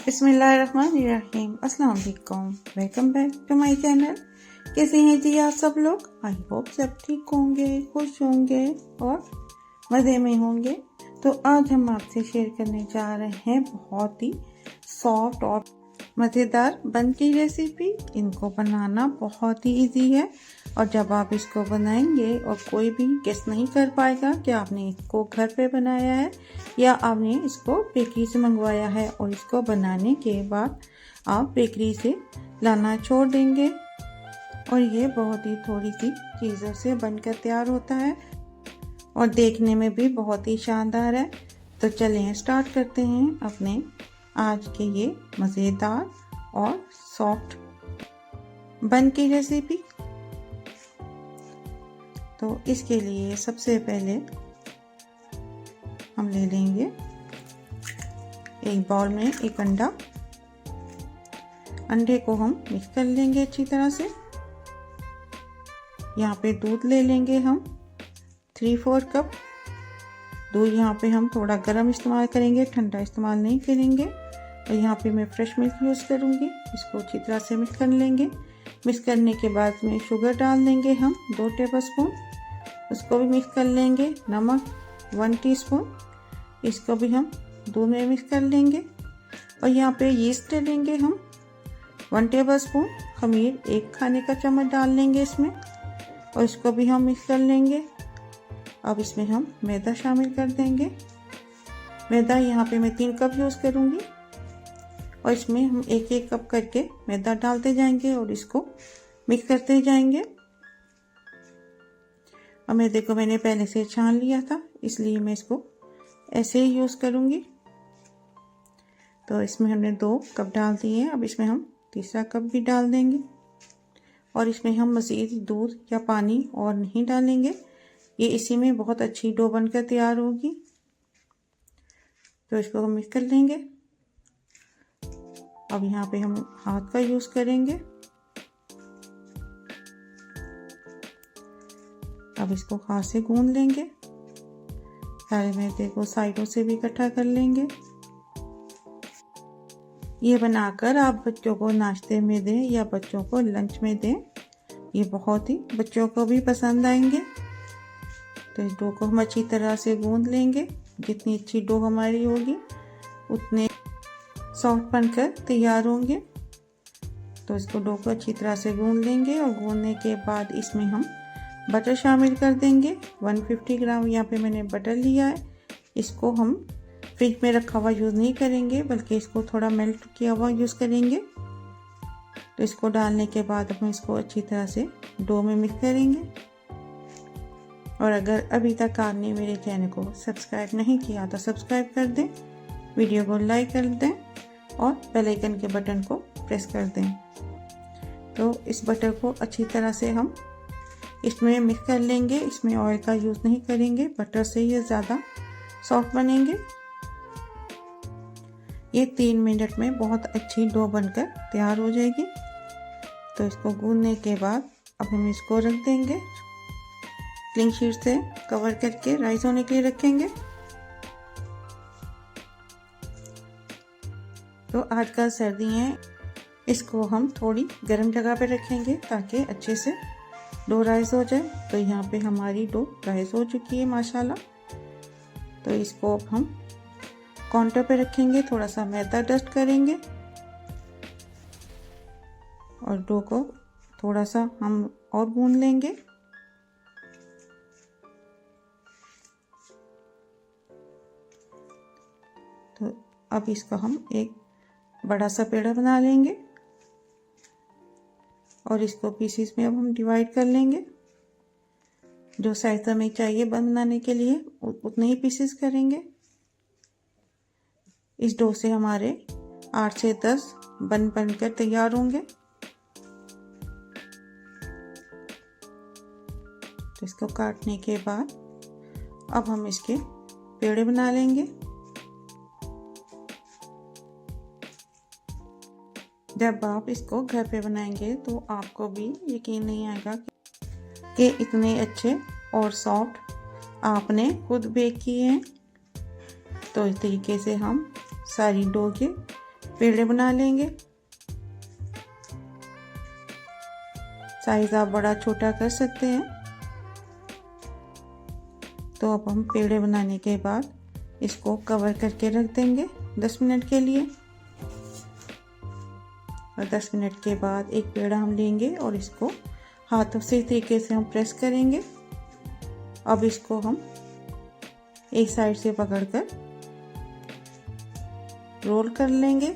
बिस्मिल्लाहिर्रहमानिर्रहीम। अस्सलाम वालेकुम। Welcome back to my channel. कैसे हैं जी आप सब लोग? आई होप सब ठीक होंगे, खुश होंगे और मज़े में होंगे। तो आज हम आपसे शेयर करने जा रहे हैं बहुत ही सॉफ्ट और मज़ेदार बन की रेसिपी। इनको बनाना बहुत ही इजी है और जब आप इसको बनाएंगे और कोई भी गेस नहीं कर पाएगा कि आपने इसको घर पे बनाया है या आपने इसको बेकरी से मंगवाया है। और इसको बनाने के बाद आप बेकरी से लाना छोड़ देंगे और ये बहुत ही थोड़ी सी चीज़ों से बनकर तैयार होता है और देखने में भी बहुत ही शानदार है। तो चलें स्टार्ट करते हैं अपने आज के ये मज़ेदार और सॉफ्ट बन की रेसिपी। तो इसके लिए सबसे पहले हम ले लेंगे एक बाउल में एक अंडा। अंडे को हम मिक्स कर लेंगे अच्छी तरह से। यहाँ पे दूध ले लेंगे हम 3/4 कप। दूध यहाँ पे हम थोड़ा गर्म इस्तेमाल करेंगे, ठंडा इस्तेमाल नहीं करेंगे। और यहाँ पे मैं फ्रेश मिल्क यूज़ करूँगी। इसको अच्छी तरह से मिक्स कर लेंगे। मिक्स करने के बाद में शुगर डाल देंगे हम 2 टेबलस्पून। उसको भी मिक्स कर लेंगे। नमक 1 टीस्पून, इसको भी हम दूध में मिक्स कर लेंगे। और यहाँ पे यीस्ट लेंगे हम 1 टेबलस्पून। खमीर 1 खाने का चम्मच डाल लेंगे इसमें और इसको भी हम मिक्स कर लेंगे। अब इसमें हम मैदा शामिल कर देंगे। मैदा यहाँ पे मैं 3 कप यूज़ करूँगी और इसमें हम 1-1 कप करके मैदा डालते जाएंगे और इसको मिक्स करते जाएंगे। और मैदे को मैंने पहले से छान लिया था, इसलिए मैं इसको ऐसे ही यूज़ करूँगी। तो इसमें हमने 2 कप डाल दिए हैं। अब इसमें हम तीसरा कप भी डाल देंगे और इसमें हम मज़ीद दूध या पानी और नहीं डालेंगे। ये इसी में बहुत अच्छी डो बनकर तैयार होगी। तो इसको हम मिक्स कर लेंगे। अब यहाँ पे हम हाथ का यूज़ करेंगे। अब इसको हाथ से गूंद लेंगे। सारे मैदे को साइडों से भी इकट्ठा कर लेंगे। ये बनाकर आप बच्चों को नाश्ते में दें या बच्चों को लंच में दें। ये बहुत ही बच्चों को भी पसंद आएंगे। तो इस डो को हम अच्छी तरह से गूंद लेंगे। जितनी अच्छी डो हमारी होगी उतने सॉफ्ट बनकर तैयार होंगे। तो इसको डो को अच्छी तरह से गूंद लेंगे और गूंदने के बाद इसमें हम बटर शामिल कर देंगे। 150 ग्राम यहाँ पे मैंने बटर लिया है। इसको हम फ्रिज में रखा हुआ यूज़ नहीं करेंगे, बल्कि इसको थोड़ा मेल्ट किया हुआ यूज़ करेंगे। तो इसको डालने के बाद हम इसको अच्छी तरह से डो में मिक्स करेंगे। और अगर अभी तक आपने मेरे चैनल को सब्सक्राइब नहीं किया तो सब्सक्राइब कर दें, वीडियो को लाइक कर दें और बेल आइकन के बटन को प्रेस कर दें। तो इस बटर को अच्छी तरह से हम इसमें मिक्स कर लेंगे। इसमें ऑयल का यूज़ नहीं करेंगे, बटर से ये ज़्यादा सॉफ्ट बनेंगे। ये 3 मिनट में बहुत अच्छी डो बनकर तैयार हो जाएगी। तो इसको गूंदने के बाद अब हम इसको रख देंगे। क्लीन शीट से कवर करके राइस होने के लिए रखेंगे। तो आजकल सर्दी है, इसको हम थोड़ी गर्म जगह पे रखेंगे ताकि अच्छे से डो राइस हो जाए। तो यहाँ पे हमारी डो राइस हो चुकी है माशाल्लाह। तो इसको अब हम काउंटर पे रखेंगे, थोड़ा सा मैदा डस्ट करेंगे और डो को थोड़ा सा हम और गूंद लेंगे। तो अब इसका हम एक बड़ा सा पेड़ा बना लेंगे और इसको पीसीस में अब हम डिवाइड कर लेंगे। जो साइज हमें चाहिए बन बनाने के लिए उतने ही पीसेस करेंगे। इस डो से हमारे 8 से 10 बनकर तैयार होंगे। तो इसको काटने के बाद अब हम इसके पेड़े बना लेंगे। जब आप इसको घर पे बनाएंगे तो आपको भी यकीन नहीं आएगा कि इतने अच्छे और सॉफ्ट आपने खुद बेक किए हैं। तो इस तरीके से हम सारी डो के पेड़े बना लेंगे। साइज आप बड़ा छोटा कर सकते हैं। तो अब हम पेड़े बनाने के बाद इसको कवर करके रख देंगे 10 मिनट के लिए। और 10 मिनट के बाद एक पेड़ा हम लेंगे और इसको हाथों से तरीके से हम प्रेस करेंगे। अब इसको हम एक साइड से पकड़कर रोल कर लेंगे।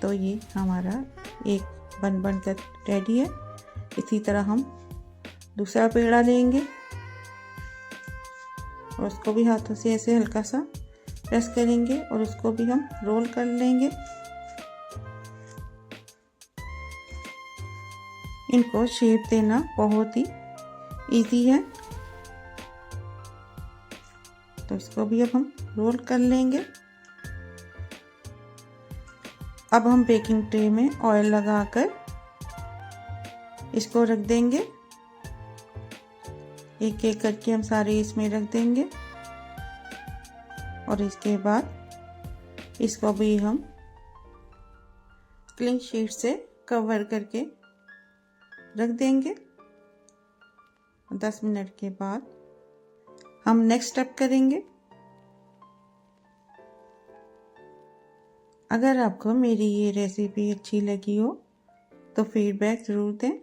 तो ये हमारा एक बनकर रेडी है। इसी तरह हम दूसरा पेड़ा लेंगे और उसको भी हाथों से ऐसे हल्का सा प्रेस करेंगे और उसको भी हम रोल कर लेंगे। इनको शेप देना बहुत ही इजी है। तो इसको भी अब हम रोल कर लेंगे। अब हम बेकिंग ट्रे में ऑयल लगाकर इसको रख देंगे। एक एक करके हम सारे इसमें रख देंगे और इसके बाद इसको भी हम क्लीन शीट से कवर करके रख देंगे। 10 मिनट के बाद हम नेक्स्ट स्टेप करेंगे। अगर आपको मेरी ये रेसिपी अच्छी लगी हो तो फीडबैक ज़रूर दें।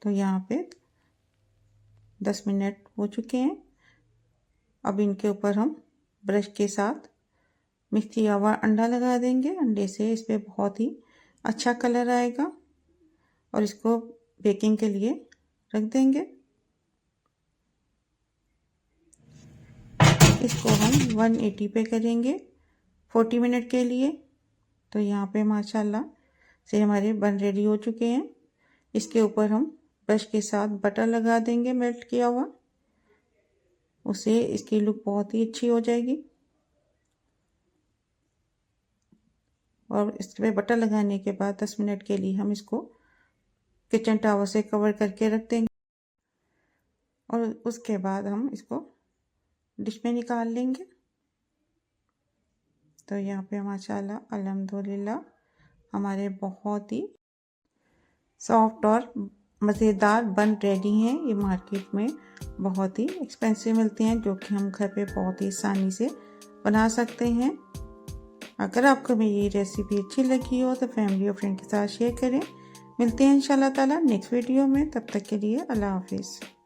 तो यहाँ पे 10 मिनट हो चुके हैं। अब इनके ऊपर हम ब्रश के साथ मिक्स किया हुआ अंडा लगा देंगे। अंडे से इस पर बहुत ही अच्छा कलर आएगा और इसको बेकिंग के लिए रख देंगे। इसको हम 180 पे करेंगे 40 मिनट के लिए। तो यहाँ पे माशाल्लाह से हमारे बन रेडी हो चुके हैं। इसके ऊपर हम ब्रश के साथ बटर लगा देंगे मेल्ट किया हुआ। उससे इसकी लुक बहुत ही अच्छी हो जाएगी। और इस पे बटर लगाने के बाद 10 मिनट के लिए हम इसको किचन टॉवल से कवर करके रख देंगे और उसके बाद हम इसको डिश में निकाल लेंगे। तो यहाँ पे माशाल्लाह अल्हम्दुलिल्लाह हमारे बहुत ही सॉफ्ट और मज़ेदार बन रेडी हैं। ये मार्केट में बहुत ही एक्सपेंसिव मिलते हैं, जो कि हम घर पे बहुत ही आसानी से बना सकते हैं। अगर आपको मेरी रेसिपी अच्छी लगी हो तो फैमिली और फ्रेंड के साथ शेयर करें। मिलते हैं इंशाल्लाह ताला नेक्स्ट वीडियो में। तब तक के लिए अल्लाह हाफिज़।